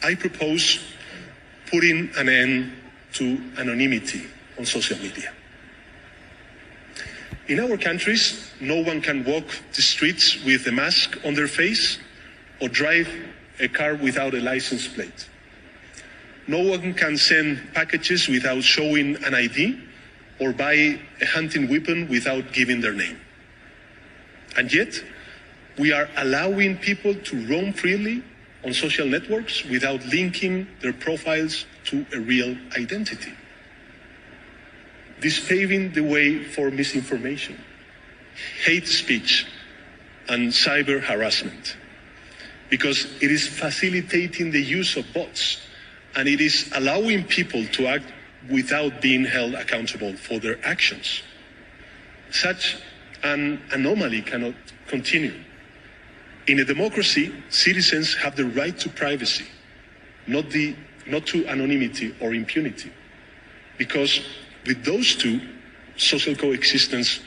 I propose putting an end to anonymity on social media. In our countries, no one can walk the streets with a mask on their face or drive a car without a license plate. No one can send packages without showing an ID or buy a hunting weapon without giving their name. And yet, we are allowing people to roam freely on social networks without linking their profiles to a real identity. This paving the way for misinformation, hate speech, and cyber harassment, because it is facilitating the use of bots, and it is allowing people to act without being held accountable for their actions. Such an anomaly cannot continue. In a democracy, citizens have the right to privacy, not to anonymity or impunity, because with those two, social coexistence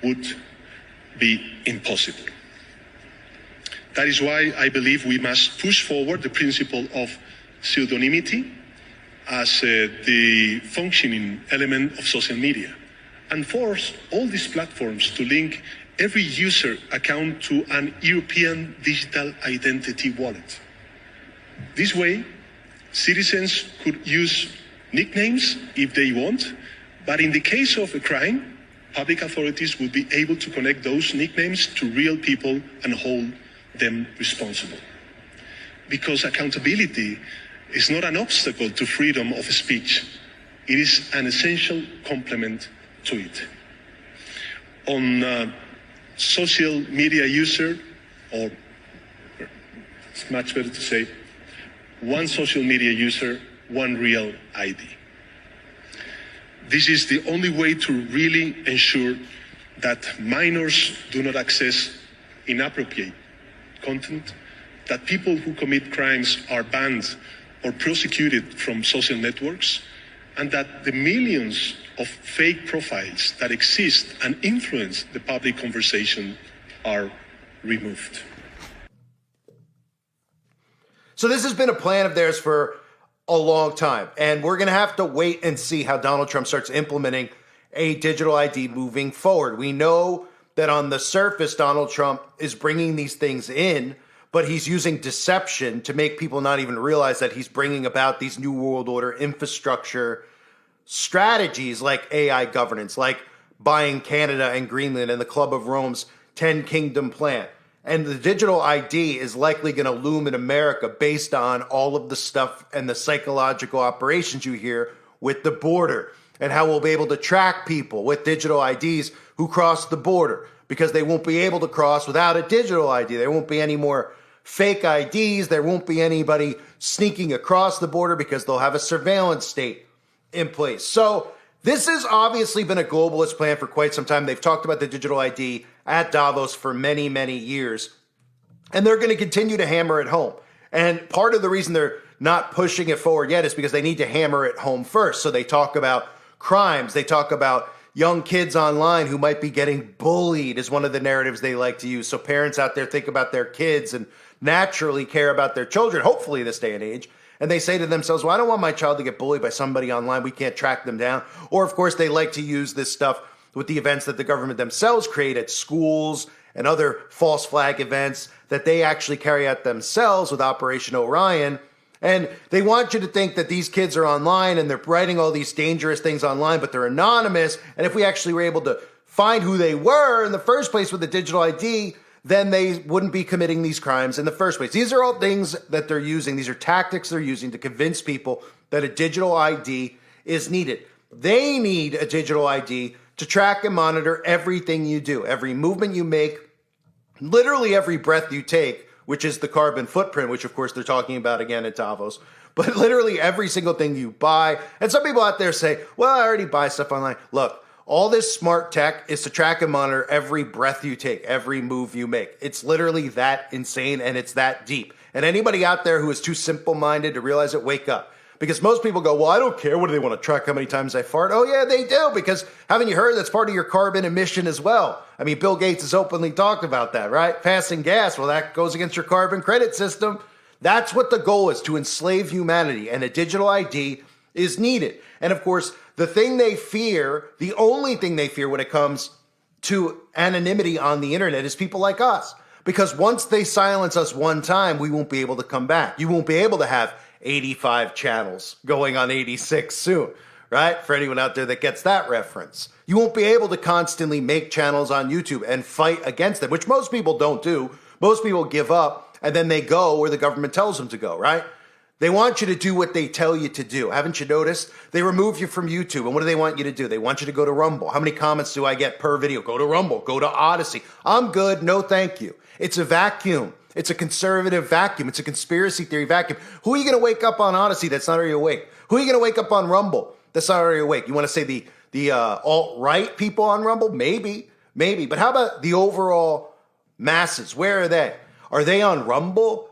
would be impossible. That is why I believe we must push forward the principle of pseudonymity as the functioning element of social media, and force all these platforms to link every user account to an European digital identity wallet. This way, citizens could use nicknames if they want, but in the case of a crime, public authorities would be able to connect those nicknames to real people and hold them responsible. Because accountability is not an obstacle to freedom of speech. It is an essential complement to it. On social media user, or it's much better to say, one social media user, one real ID. This is the only way to really ensure that minors do not access inappropriate content, that people who commit crimes are banned or prosecuted from social networks, and that the millions of fake profiles that exist and influence the public conversation are removed. So this has been a plan of theirs for a long time, and we're going to have to wait and see how Donald Trump starts implementing a digital ID moving forward. We know that on the surface, Donald Trump is bringing these things in, but he's using deception to make people not even realize that he's bringing about these New World Order infrastructure strategies like AI governance, like buying Canada and Greenland and the Club of Rome's 10 Kingdom plan. And the digital ID is likely going to loom in America based on all of the stuff and the psychological operations you hear with the border, and how we'll be able to track people with digital IDs who cross the border, because they won't be able to cross without a digital ID. There won't be any more fake IDs. There won't be anybody sneaking across the border because they'll have a surveillance state in place. So this has obviously been a globalist plan for quite some time. They've talked about the digital ID at Davos for many, many years, and they're going to continue to hammer it home. And part of the reason they're not pushing it forward yet is because they need to hammer it home first. So they talk about crimes. They talk about young kids online who might be getting bullied is one of the narratives they like to use. So parents out there think about their kids and naturally care about their children, hopefully this day and age. And they say to themselves, well, I don't want my child to get bullied by somebody online. We can't track them down. Or, of course, they like to use this stuff with the events that the government themselves create at schools and other false flag events that they actually carry out themselves with Operation Orion. And they want you to think that these kids are online and they're writing all these dangerous things online, but they're anonymous. And if we actually were able to find who they were in the first place with the digital ID, then they wouldn't be committing these crimes in the first place. These are all things that they're using. These are tactics they're using to convince people that a digital ID is needed. They need a digital ID to track and monitor everything you do, every movement you make, literally every breath you take, which is the carbon footprint, which of course they're talking about again at Davos, but literally every single thing you buy. And some people out there say, well, I already buy stuff online. Look, all this smart tech is to track and monitor every breath you take, every move you make. It's literally that insane and it's that deep. And anybody out there who is too simple-minded to realize it, wake up. Because most people go, well, I don't care. What do they want to track how many times I fart? Oh, yeah, they do. Because haven't you heard that's part of your carbon emission as well? I mean, Bill Gates has openly talked about that, right? Passing gas, well, that goes against your carbon credit system. That's what the goal is, to enslave humanity, and a digital ID is needed. And of course, the thing they fear, the only thing they fear when it comes to anonymity on the internet is people like us. Because once they silence us one time, we won't be able to come back. You won't be able to have 85 channels going on 86 soon, right? For anyone out there that gets that reference. You won't be able to constantly make channels on YouTube and fight against them, which most people don't do. Most people give up and then they go where the government tells them to go, right? They want you to do what they tell you to do. Haven't you noticed? They remove you from YouTube. And what do they want you to do? They want you to go to Rumble. How many comments do I get per video? Go to Rumble. Go to Odyssey. I'm good. No, thank you. It's a vacuum. It's a conservative vacuum. It's a conspiracy theory vacuum. Who are you going to wake up on Odyssey that's not already awake? Who are you going to wake up on Rumble that's not already awake? You want to say the alt-right people on Rumble? Maybe. But how about the overall masses? Where are they? Are they on Rumble?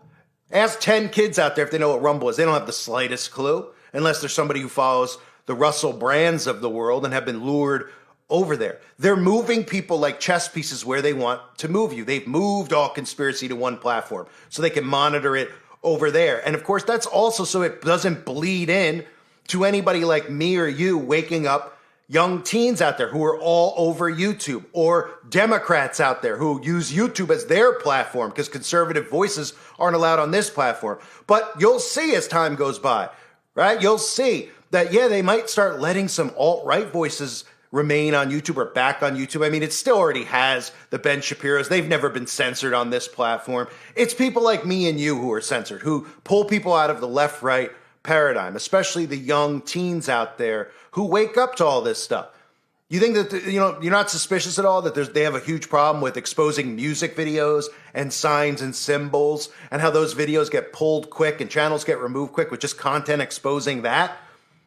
Ask 10 kids out there if they know what Rumble is. They don't have the slightest clue, unless there's somebody who follows the Russell Brands of the world and have been lured over there. They're moving people like chess pieces where they want to move you. They've moved all conspiracy to one platform so they can monitor it over there. And of course, that's also so it doesn't bleed in to anybody like me or you waking up young teens out there who are all over YouTube, or Democrats out there who use YouTube as their platform because conservative voices aren't allowed on this platform. But you'll see as time goes by, right? You'll see that, yeah, they might start letting some alt-right voices remain on YouTube or back on YouTube. I mean, it still already has the Ben Shapiro's. They've never been censored on this platform. It's people like me and you who are censored, who pull people out of the left-right paradigm, especially the young teens out there who wake up to all this stuff. You think that, you're not suspicious at all that they have a huge problem with exposing music videos and signs and symbols, and how those videos get pulled quick and channels get removed quick with just content exposing that,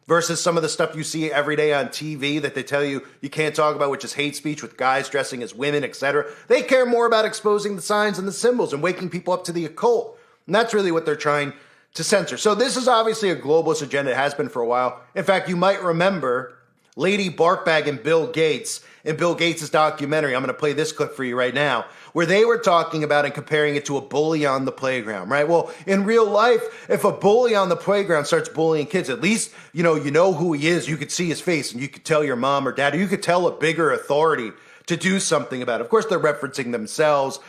versus some of the stuff you see every day on TV that they tell you can't talk about, which is hate speech with guys dressing as women, etc. They care more about exposing the signs and the symbols and waking people up to the occult. And that's really what they're trying to censor. So this is obviously a globalist agenda. It has been for a while. In fact, you might remember Lady Barkbag and Bill Gates in Bill Gates' documentary. I'm going to play this clip for you right now, where they were talking about and comparing it to a bully on the playground, right? Well, in real life, if a bully on the playground starts bullying kids, at least, you know who he is. You could see his face and you could tell your mom or dad, or you could tell a bigger authority to do something about it. Of course, they're referencing themselves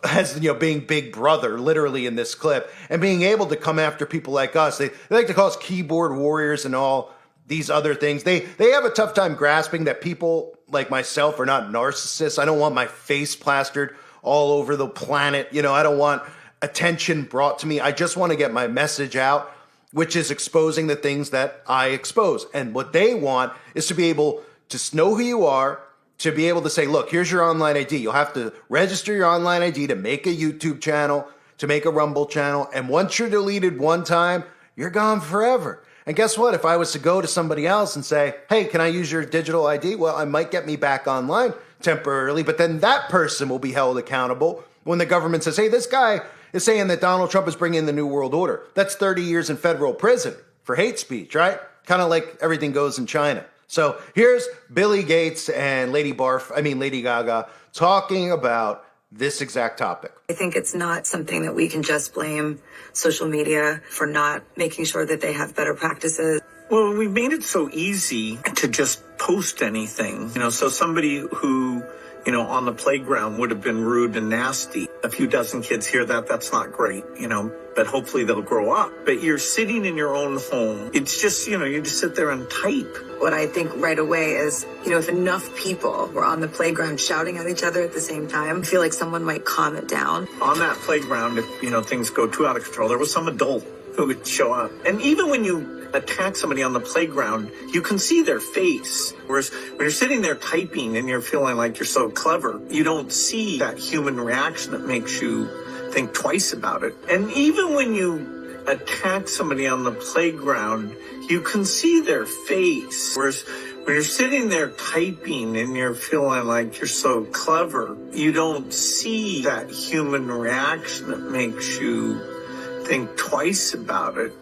as being Big Brother, literally in this clip, and being able to come after people like us. They like to call us keyboard warriors and all these other things. They have a tough time grasping that people like myself are not narcissists. I don't want my face plastered all over the planet. I don't want attention brought to me. I just want to get my message out, which is exposing the things that I expose. And what they want is to be able to know who you are, to be able to say, look, here's your online ID. You'll have to register your online ID to make a YouTube channel, to make a Rumble channel. And once you're deleted one time, you're gone forever. And guess what? If I was to go to somebody else and say, hey, can I use your digital ID? Well, I might get me back online temporarily, but then that person will be held accountable when the government says, hey, this guy is saying that Donald Trump is bringing in the New World Order. That's 30 years in federal prison for hate speech, right? Kind of like everything goes in China. So here's Billy Gates and Lady Gaga talking about this exact topic. I think it's not something that we can just blame social media for not making sure that they have better practices. Well, we've made it so easy to just post anything. So somebody who, on the playground would have been rude and nasty. A few dozen kids hear that, that's not great, but hopefully they'll grow up. But you're sitting in your own home. It's just, you just sit there and type. What I think right away is, if enough people were on the playground shouting at each other at the same time, I feel like someone might calm it down. On that playground, if, things go too out of control, there was some adult who would show up. And even when you attack somebody on the playground, you can see their face. Whereas when you're sitting there typing and you're feeling like you're so clever, you don't see that human reaction that makes you think twice about it. And even when you attack somebody on the playground, you can see their face. Whereas when you're sitting there typing and you're feeling like you're so clever, you don't see that human reaction that makes you think twice about it.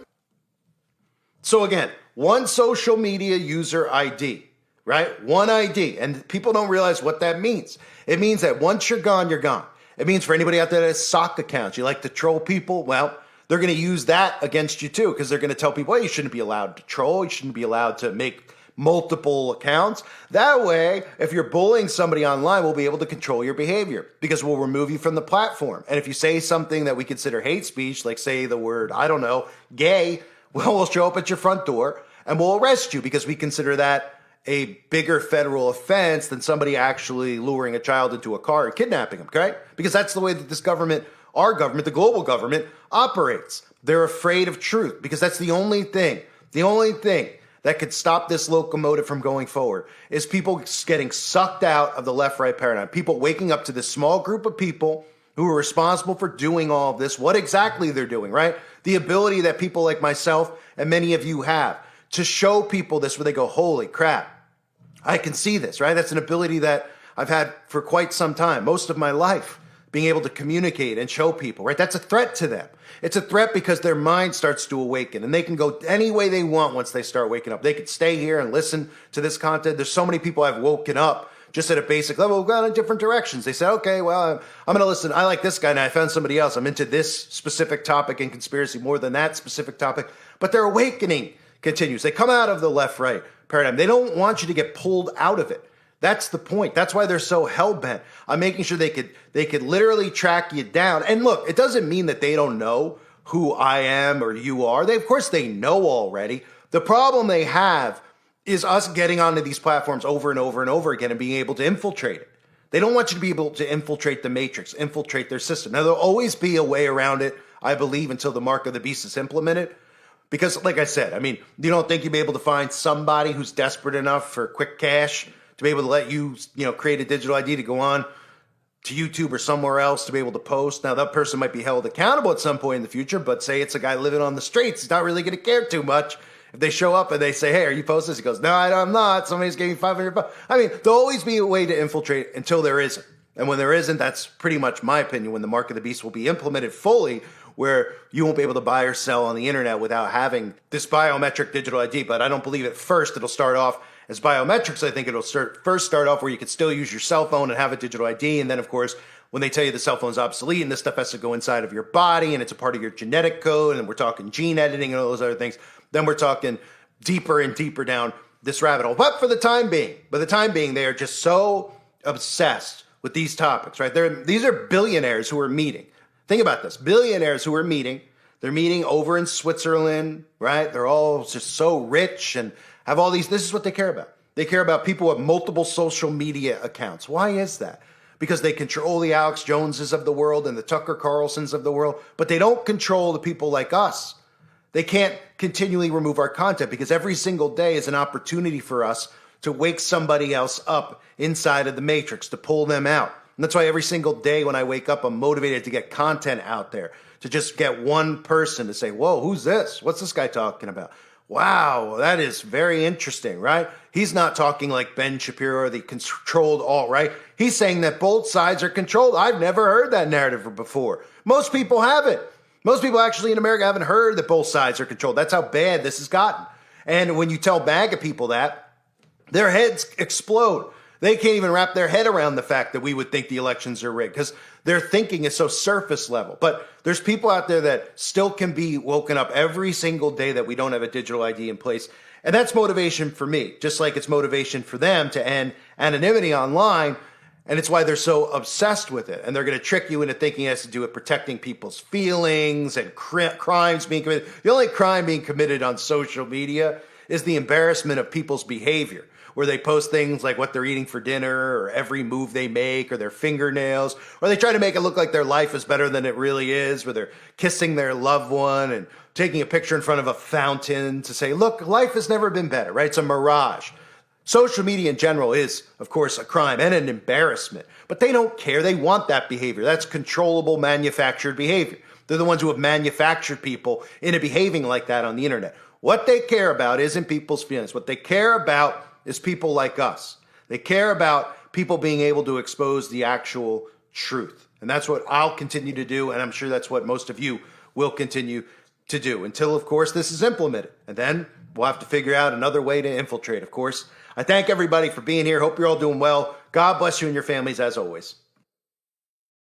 So again, one social media user ID, right? One ID. And people don't realize what that means. It means that once you're gone, you're gone. It means for anybody out there that has sock accounts, you like to troll people, well, they're going to use that against you too, because they're going to tell people, hey, you shouldn't be allowed to troll. You shouldn't be allowed to make multiple accounts. That way, if you're bullying somebody online, we'll be able to control your behavior because we'll remove you from the platform. And if you say something that we consider hate speech, like say the word, I don't know, gay, well, we'll show up at your front door and we'll arrest you because we consider that a bigger federal offense than somebody actually luring a child into a car and kidnapping them, okay? Because that's the way that this government, our government, the global government, operates. They're afraid of truth because that's the only thing that could stop this locomotive from going forward is people getting sucked out of the left-right paradigm, people waking up to this small group of people who are responsible for doing all of this, what exactly they're doing, right? The ability that people like myself and many of you have to show people this where they go, holy crap, I can see this, right? That's an ability that I've had for quite some time, most of my life, being able to communicate and show people, right? That's a threat to them. It's a threat because their mind starts to awaken and they can go any way they want once they start waking up. They could stay here and listen to this content. There's so many people I've woken up just at a basic level, gone in different directions. They said, okay, well, I'm going to listen. I like this guy and I found somebody else. I'm into this specific topic and conspiracy more than that specific topic. But their awakening continues. They come out of the left-right paradigm. They don't want you to get pulled out of it. That's the point. That's why they're so hell-bent on making sure they could literally track you down. And look, it doesn't mean that they don't know who I am or you are. Of course they know already. The problem they have is us getting onto these platforms over and over and over again and being able to infiltrate it. They don't want you to be able to infiltrate the matrix, infiltrate their system. Now, there'll always be a way around it, I believe, until the mark of the beast is implemented. Because, like I said, I mean, you don't think you'll be able to find somebody who's desperate enough for quick cash to be able to let you, create a digital ID to go on to YouTube or somewhere else to be able to post. Now, that person might be held accountable at some point in the future, but say it's a guy living on the streets. He's not really going to care too much if they show up and they say, hey, are you posting this? He goes, no, I'm not. Somebody's giving me $500. I mean, there'll always be a way to infiltrate until there isn't. And when there isn't, that's pretty much my opinion, when the mark of the beast will be implemented fully, where you won't be able to buy or sell on the internet without having this biometric digital ID. But I don't believe at first it'll start off as biometrics. I think it'll first start off where you could still use your cell phone and have a digital ID. And then, of course, when they tell you the cell phone's obsolete and this stuff has to go inside of your body and it's a part of your genetic code, and we're talking gene editing and all those other things, then we're talking deeper and deeper down this rabbit hole. But for the time being, they are just so obsessed with these topics, right? These are billionaires who are meeting. Think about this. Billionaires who are meeting. They're meeting over in Switzerland, right? They're all just so rich and have all these. This is what they care about. They care about people with multiple social media accounts. Why is that? Because they control the Alex Joneses of the world and the Tucker Carlsons of the world, but they don't control the people like us. They can't continually remove our content because every single day is an opportunity for us to wake somebody else up inside of the matrix, to pull them out. And that's why every single day when I wake up, I'm motivated to get content out there, to just get one person to say, whoa, who's this? What's this guy talking about? Wow, that is very interesting, right? He's not talking like Ben Shapiro or the controlled alt-right. He's saying that both sides are controlled. I've never heard that narrative before. Most people haven't. Most people actually in America haven't heard that both sides are controlled. That's how bad this has gotten. And when you tell MAGA people that, their heads explode. They can't even wrap their head around the fact that we would think the elections are rigged because their thinking is so surface level. But there's people out there that still can be woken up every single day that we don't have a digital ID in place. And that's motivation for me, just like it's motivation for them to end anonymity online. And it's why they're so obsessed with it. And they're going to trick you into thinking it has to do with protecting people's feelings and crimes being committed. The only crime being committed on social media is the embarrassment of people's behavior, where they post things like what they're eating for dinner or every move they make or their fingernails, or they try to make it look like their life is better than it really is, where they're kissing their loved one and taking a picture in front of a fountain to say, look, life has never been better, right? It's a mirage. Social media in general is, of course, a crime and an embarrassment, but they don't care. They want that behavior. That's controllable, manufactured behavior. They're the ones who have manufactured people into behaving like that on the internet. What they care about isn't people's feelings. What they care about is people like us. They care about people being able to expose the actual truth. And that's what I'll continue to do, and I'm sure that's what most of you will continue to do until, of course, this is implemented. And then we'll have to figure out another way to infiltrate, of course. I thank everybody for being here. Hope you're all doing well. God bless you and your families as always.